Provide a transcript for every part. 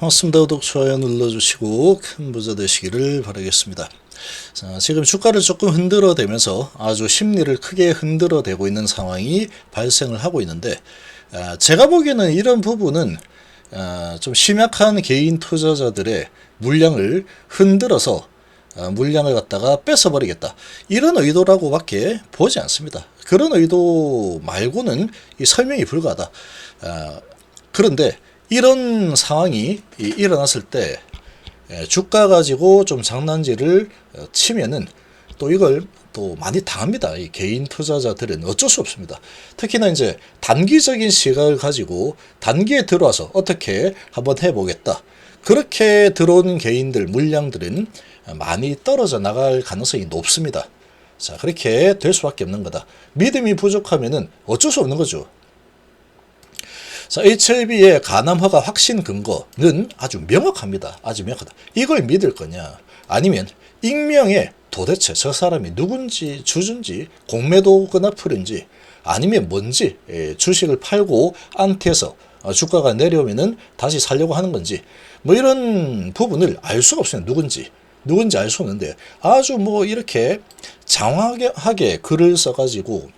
반갑습니다. 구독, 좋아요 눌러주시고 큰 부자 되시기를 바라겠습니다. 자, 지금 주가를 조금 흔들어대면서 아주 심리를 크게 흔들어대고 있는 상황이 발생을 하고 있는데, 제가 보기에는 이런 부분은 좀 심약한 개인 투자자들의 물량을 흔들어서 물량을 갖다가 뺏어버리겠다, 이런 의도라고 밖에 보지 않습니다. 그런 의도 말고는 이 설명이 불가하다. 그런데 이런 상황이 일어났을 때 주가 가지고 좀 장난질을 치면은 또 이걸 또 많이 당합니다. 이 개인 투자자들은 어쩔 수 없습니다. 특히나 이제 단기적인 시각을 가지고 단기에 들어와서 어떻게 한번 해보겠다, 그렇게 들어오는 개인들 물량들은 많이 떨어져 나갈 가능성이 높습니다. 자, 그렇게 될 수밖에 없는 거다. 믿음이 부족하면은 어쩔 수 없는 거죠. 자, HLB의 가남화가 확신 근거는 아주 명확합니다. 아주 명확하다. 이걸 믿을 거냐, 아니면 익명의 도대체 저 사람이 누군지, 주주인지, 공매도거나 풀인지, 아니면 뭔지, 주식을 팔고 안티에서 주가가 내려오면은 다시 살려고 하는 건지, 뭐 이런 부분을 알 수가 없어요. 누군지 알 수 없는데 아주 뭐 이렇게 장황하게 글을 써가지고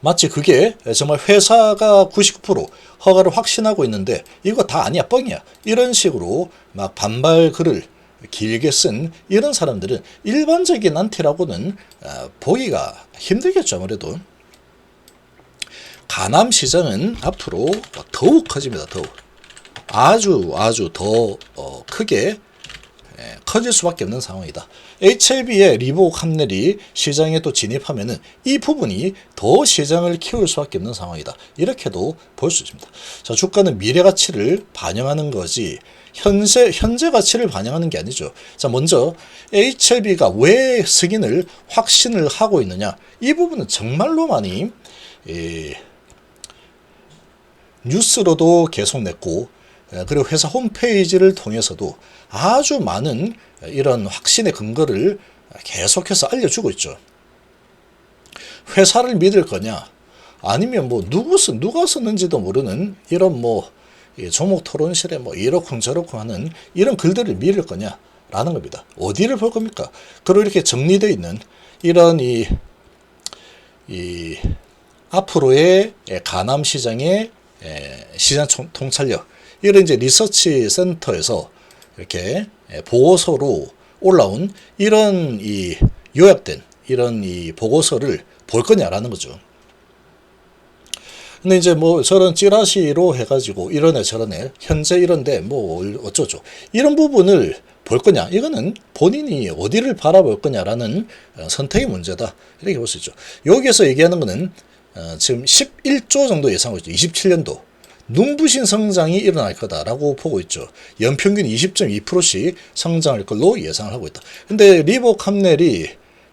마치 그게 정말 회사가 99% 허가를 확신하고 있는데 이거 다 아니야, 뻥이야, 이런 식으로 막 반발 글을 길게 쓴 이런 사람들은 일반적인 안티라고는 보기가 힘들겠죠. 아무래도 가남 시장은 앞으로 더욱 커집니다. 더욱 아주 더 크게 커질 수밖에 없는 상황이다. HLB의 리복 함넬이 시장에 또 진입하면은 이 부분이 더 시장을 키울 수밖에 없는 상황이다. 이렇게도 볼 수 있습니다. 자, 주가는 미래 가치를 반영하는 거지 현재 가치를 반영하는 게 아니죠. 자, 먼저 HLB가 왜 승인을 확신을 하고 있느냐, 이 부분은 정말로 많이 뉴스로도 계속 냈고, 그리고 회사 홈페이지를 통해서도 아주 많은 이런 확신의 근거를 계속해서 알려주고 있죠. 회사를 믿을 거냐, 아니면 뭐 누가 썼는지도 모르는 이런 뭐 종목 토론실에 뭐 이러쿵 저러쿵 하는 이런 글들을 믿을 거냐라는 겁니다. 어디를 볼 겁니까? 그리고 이렇게 정리되어 있는 이런 이 앞으로의 가남 시장의 시장 통찰력, 이런 이제 리서치 센터에서 이렇게 보고서로 올라온 이런 이 요약된 이런 이 보고서를 볼 거냐라는 거죠. 근데 이제 뭐 저런 찌라시로 해가지고 이러네 저러네 현재 이런데 뭐 어쩌죠, 이런 부분을 볼 거냐, 이거는 본인이 어디를 바라볼 거냐라는 선택의 문제다, 이렇게 볼 수 있죠. 여기에서 얘기하는 거는 지금 11조 정도 예상하고 있죠. 27년도 눈부신 성장이 일어날 거다라고 보고 있죠. 연평균 20.2%씩 성장할 걸로 예상을 하고 있다. 근데 리복 함넬이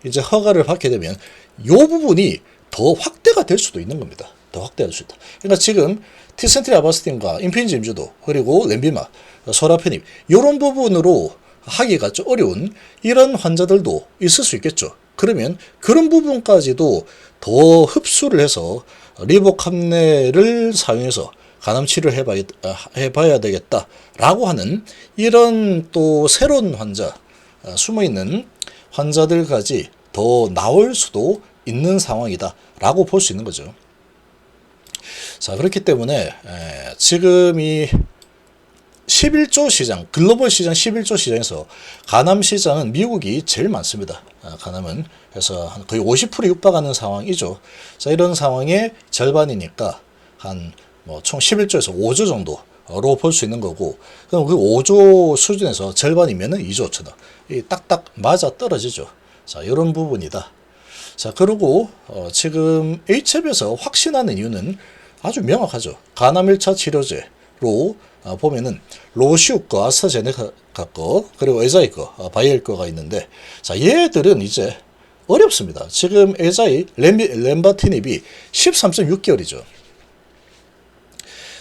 이제 허가를 받게 되면 이 부분이 더 확대가 될 수도 있는 겁니다. 더 확대할 수 있다. 그러니까 지금 티센트리 아바스틴과 인피니지 임주도, 그리고 렌비마, 소라페닙, 이런 부분으로 하기가 좀 어려운 이런 환자들도 있을 수 있겠죠. 그러면 그런 부분까지도 더 흡수를 해서 리복 함넬을 사용해서 가남 치료를 해봐야 되겠다라고 하는 이런 또 새로운 환자, 숨어있는 환자들까지 더 나올 수도 있는 상황이다라고 볼 수 있는 거죠. 자, 그렇기 때문에 지금 이 11조 시장, 글로벌 시장 11조 시장에서 가남 시장은 미국이 제일 많습니다. 가남은 그래서 거의 50% 육박하는 상황이죠. 자, 이런 상황의 절반이니까 한 뭐 총 11조에서 5조 정도로 볼 수 있는 거고, 그럼 그 5조 수준에서 절반이면은 2조 5천억, 이 딱딱 맞아 떨어지죠. 자, 이런 부분이다. 자, 그리고 지금 HF에서 확신하는 이유는 아주 명확하죠. 가남 1차 치료제로 보면은 로슈 거, 아스트라제네카 거, 그리고 에자이 거, 바이엘 거가 있는데, 자, 얘들은 이제 어렵습니다. 지금 에자이 렌바티닙이 13.6개월이죠.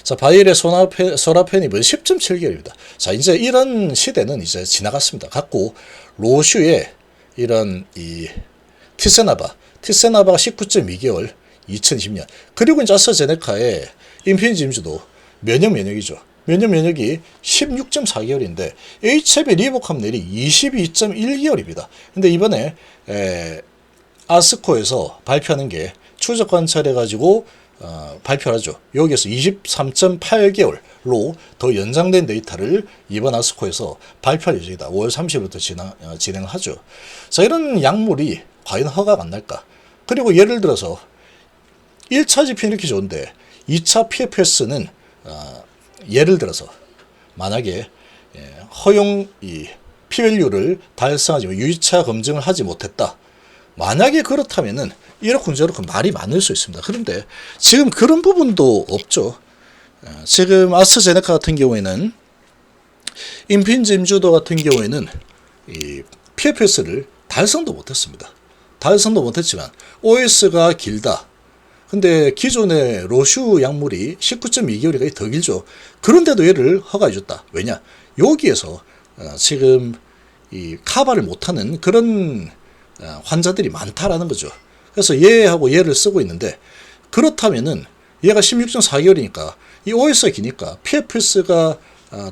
자, 바이엘의 소라페닙은 10.7개월입니다. 자, 이제 이런 시대는 이제 지나갔습니다. 갖고 로슈의 이런 이 티세나바가 19.2개월 2020년, 그리고 이제 아스트라제네카의 인피니지 임주도 면역이죠. 몇년 면역이 16.4개월인데 HLB 리복 합렬이 22.1개월입니다. 근데 이번에 아스코에서 발표하는 게 추적 관찰해가지고 발표를 하죠. 여기에서 23.8개월로 더 연장된 데이터를 이번 아스코에서 발표할 예정이다. 5월 30일부터 진행을 하죠. 자, 이런 약물이 과연 허가가 안 날까? 그리고 예를 들어서 1차 지표 이렇게 좋은데 2차 PFS는 예를 들어서 만약에 허용 P-밸류를 달성하지 유의차 검증을 하지 못했다. 만약에 그렇다면은 이렇고 저렇고 말이 많을 수 있습니다. 그런데 지금 그런 부분도 없죠. 지금 아스트라제네카 같은 경우에는 임핀지 임주도 같은 경우에는 이 PFS를 달성도 못했습니다. 달성도 못했지만 OS가 길다. 근데 기존의 로슈 약물이 19.2개월이 더 길죠. 그런데도 얘를 허가해줬다. 왜냐? 여기에서 지금 이 카바를 못하는 그런 환자들이 많다라는 거죠. 그래서 얘하고 얘를 쓰고 있는데 그렇다면은 얘가 16.4개월이니까 이 OS가 기니까 PFS가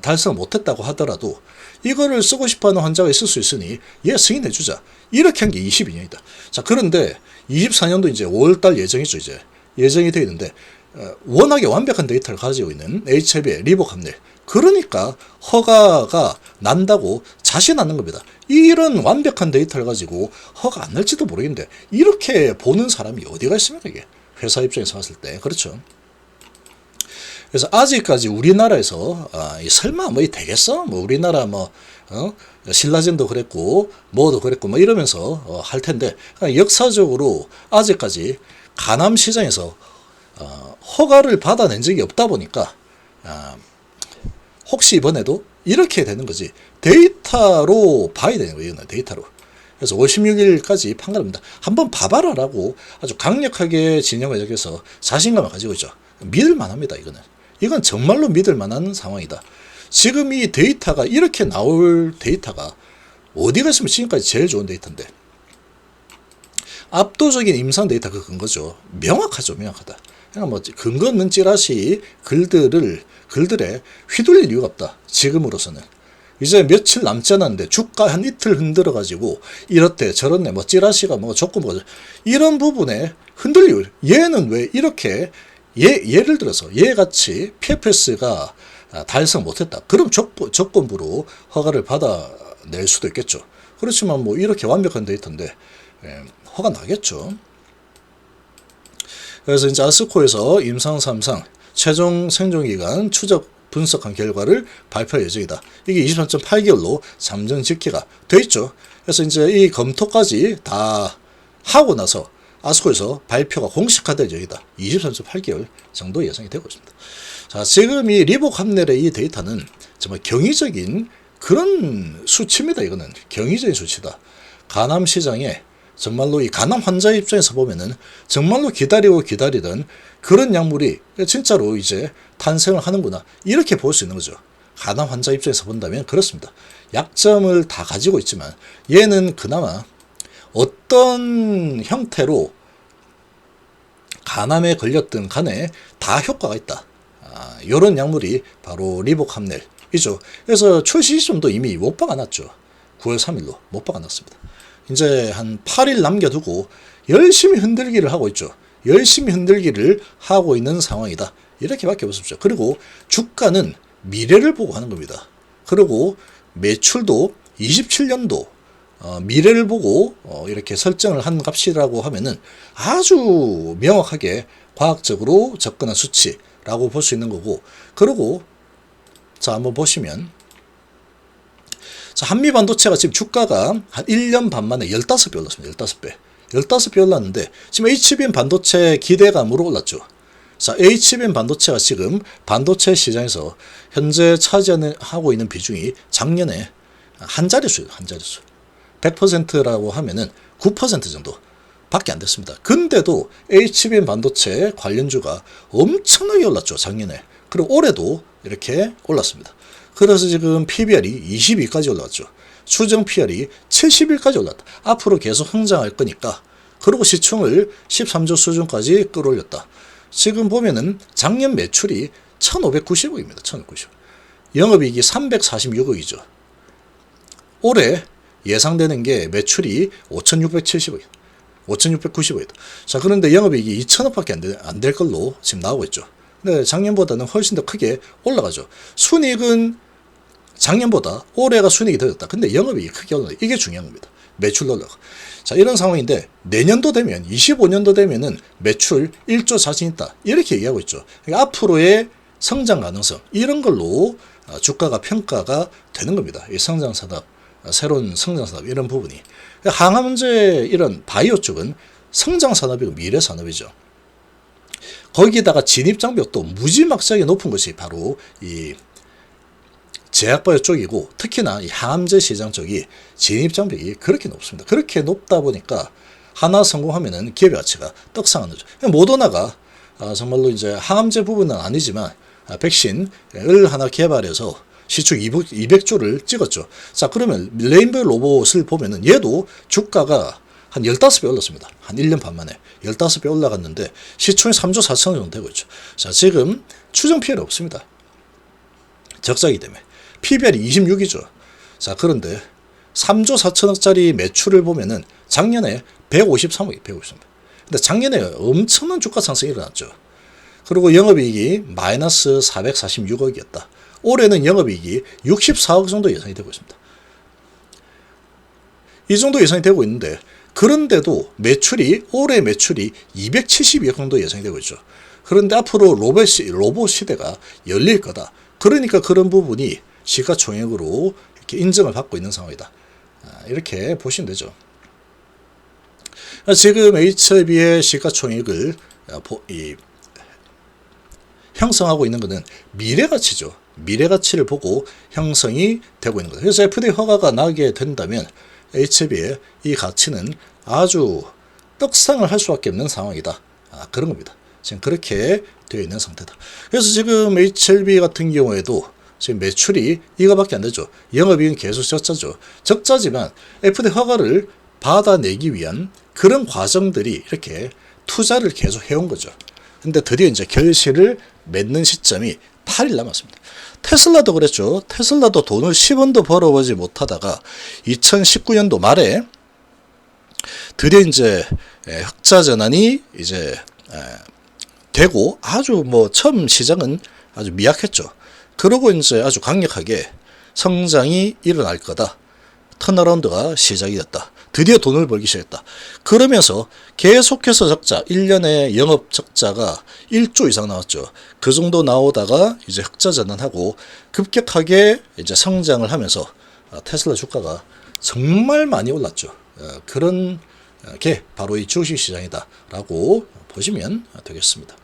달성을 못했다고 하더라도 이거를 쓰고 싶어하는 환자가 있을 수 있으니 얘 승인해주자. 이렇게 한 게 22년이다. 자, 그런데 24년도 이제 5월달 예정이죠. 이제 예정이 되어 있는데 워낙에 완벽한 데이터를 가지고 있는 HLB의 리복 합렬. 그러니까 허가가 난다고 자신하는 겁니다. 이런 완벽한 데이터를 가지고 허가 안 날지도 모르겠는데 이렇게 보는 사람이 어디가 있습니까? 이게 회사 입장에서 봤을 때. 그렇죠. 그래서 아직까지 우리나라에서 설마 뭐 되겠어? 뭐 우리나라 신라젠도 그랬고 뭐도 그랬고 뭐 이러면서 할 텐데 역사적으로 아직까지 간암 시장에서 허가를 받아낸 적이 없다 보니까 혹시 이번에도 이렇게 되는 거지 데이터로 봐야 되는 거예요. 데이터로. 그래서 5월 16일까지 판가릅니다. 한번 봐봐라라고 아주 강력하게 진영을 여기서 자신감을 가지고 있죠. 믿을만합니다. 이건 정말로 믿을만한 상황이다. 지금 이 데이터가 이렇게 나올 데이터가 어디가 있으면 지금까지 제일 좋은 데이터인데 압도적인 임상 데이터 그 근거죠. 명확하죠. 명확하다. 그러니까 뭐 근거 없는 찌라시 글들에 휘둘릴 이유가 없다. 지금으로서는. 이제 며칠 남지 않았는데 주가 한 이틀 흔들어 가지고 이렇대 저렇네 뭐 찌라시가 뭐 좋고 뭐 이런 부분에 흔들릴 얘는 왜 이렇게 예를 들어서 얘같이 PFS가 달성 못했다. 그럼 조건부로 허가를 받아낼 수도 있겠죠. 그렇지만 뭐 이렇게 완벽한 데이터인데 허가 나겠죠. 그래서 이제 아스코에서 임상 3상 최종 생존기간 추적 분석한 결과를 발표할 예정이다. 이게 23.8개월로 잠정 집계가 돼 있죠. 그래서 이제 이 검토까지 다 하고 나서 아스코에서 발표가 공식화될 예정이다. 23.8개월 정도 예상이 되고 있습니다. 자, 지금 이 리복 합렬의 이 데이터는 정말 경이적인 그런 수치입니다. 이거는 경이적인 수치다. 간암 시장에 정말로 이 간암 환자 입장에서 보면은 정말로 기다리던 그런 약물이 진짜로 이제 탄생을 하는구나. 이렇게 볼 수 있는 거죠. 간암 환자 입장에서 본다면 그렇습니다. 약점을 다 가지고 있지만 얘는 그나마 어떤 형태로 간암에 걸렸든 간에 다 효과가 있다. 이런 약물이 바로 리복 합렬이죠. 그래서 출시 시점도 이미 못 박아놨죠. 9월 3일로 못 박아놨습니다. 이제 한 8일 남겨두고 열심히 흔들기를 하고 있죠. 열심히 흔들기를 하고 있는 상황이다. 이렇게밖에 없습니다. 그리고 주가는 미래를 보고 하는 겁니다. 그리고 매출도 27년도 미래를 보고 이렇게 설정을 한 값이라고 하면은 아주 명확하게 과학적으로 접근한 수치라고 볼 수 있는 거고, 그리고 자 한번 보시면 자, 한미 반도체가 지금 주가가 한 1년 반 만에 15배 올랐습니다. 15배. 15배 올랐는데 지금 HBM 반도체 기대감으로 올랐죠. 자, HBM 반도체가 지금 반도체 시장에서 현재 차지하고 있는 비중이 작년에 한 자릿수예요. 한 자릿수. 100%라고 하면은 9% 정도 밖에 안 됐습니다. 근데도 HBM 반도체 관련주가 엄청나게 올랐죠. 작년에. 그리고 올해도 이렇게 올랐습니다. 그래서 지금 PBR이 22까지 올라왔죠. 추정 PR이 70일까지 올랐다. 앞으로 계속 성장할 거니까. 그리고 시총을 13조 수준까지 끌어올렸다. 지금 보면은 작년 매출이 1,590억입니다. 1,590억. 영업이익이 346억이죠. 올해 예상되는 게 매출이 5,670억, 5,690억이다. 자, 그런데 영업이익이 2천억밖에 안 될 걸로 지금 나오고 있죠. 근데 작년보다는 훨씬 더 크게 올라가죠. 순이익은 작년보다 올해가 순이익이 더 졌다. 근데 영업이익이 크게 올라가. 이게 중요한 겁니다. 매출 올라가. 자, 이런 상황인데 내년도 되면 25년도 되면은 매출 1조 자신 있다. 이렇게 얘기하고 있죠. 그러니까 앞으로의 성장 가능성 이런 걸로 주가가 평가가 되는 겁니다. 이 성장 산업, 새로운 성장 산업 이런 부분이. 항암제 이런 바이오 쪽은 성장 산업이고 미래 산업이죠. 거기에다가 진입 장벽 도 무지막지하게 높은 것이 바로 이 제약바이오 쪽이고 특히나 이 항암제 시장 쪽이 진입 장벽이 그렇게 높습니다. 그렇게 높다 보니까 하나 성공하면은 기업의 가치가 떡상하는 거죠. 모더나가 정말로 이제 항암제 부분은 아니지만 백신을 하나 개발해서 시총 200조를 찍었죠. 자, 그러면 레인보우 로봇을 보면은 얘도 주가가 한 15배 올랐습니다. 한 1년 반 만에 15배 올라갔는데 시총이 3조 4천억 정도 되고 있죠. 자, 지금 추정 피해는 없습니다. 적자이기 때문에. PBR이 26이죠. 자, 그런데 3조 4천억짜리 매출을 보면은 작년에 153억이 153억. 근데 작년에 엄청난 주가 상승이 일어났죠. 그리고 영업이익이 마이너스 446억이었다. 올해는 영업이익이 64억 정도 예상이 되고 있습니다. 이 정도 예상이 되고 있는데 그런데도 올해 매출이 272억 정도 예상이 되고 있죠. 그런데 앞으로 로봇 시대가 열릴 거다. 그러니까 그런 부분이 시가총액으로 이렇게 인정을 받고 있는 상황이다. 이렇게 보시면 되죠. 지금 HLB의 시가총액을 형성하고 있는 것은 미래가치죠. 미래가치를 보고 형성이 되고 있는 거죠. 그래서 FDA 허가가 나게 된다면 HLB의 이 가치는 아주 떡상을 할 수밖에 없는 상황이다. 그런 겁니다. 지금 그렇게 되어 있는 상태다. 그래서 지금 HLB 같은 경우에도 지금 매출이 이거밖에 안 되죠. 영업이익은 계속 적자죠. 적자지만 FDA 허가를 받아내기 위한 그런 과정들이 이렇게 투자를 계속 해온 거죠. 근데 드디어 이제 결실을 맺는 시점이 8일 남았습니다. 테슬라도 그랬죠. 테슬라도 돈을 10원도 벌어보지 못하다가 2019년도 말에 드디어 이제 흑자 전환이 이제 되고 아주 처음 시장은 아주 미약했죠. 그러고 이제 아주 강력하게 성장이 일어날 거다. 턴어라운드가 시작이 됐다. 드디어 돈을 벌기 시작했다. 그러면서 계속해서 적자, 1년에 영업 적자가 1조 이상 나왔죠. 그 정도 나오다가 이제 흑자 전환하고 급격하게 이제 성장을 하면서 테슬라 주가가 정말 많이 올랐죠. 그런 게 바로 이 주식 시장이다라고 보시면 되겠습니다.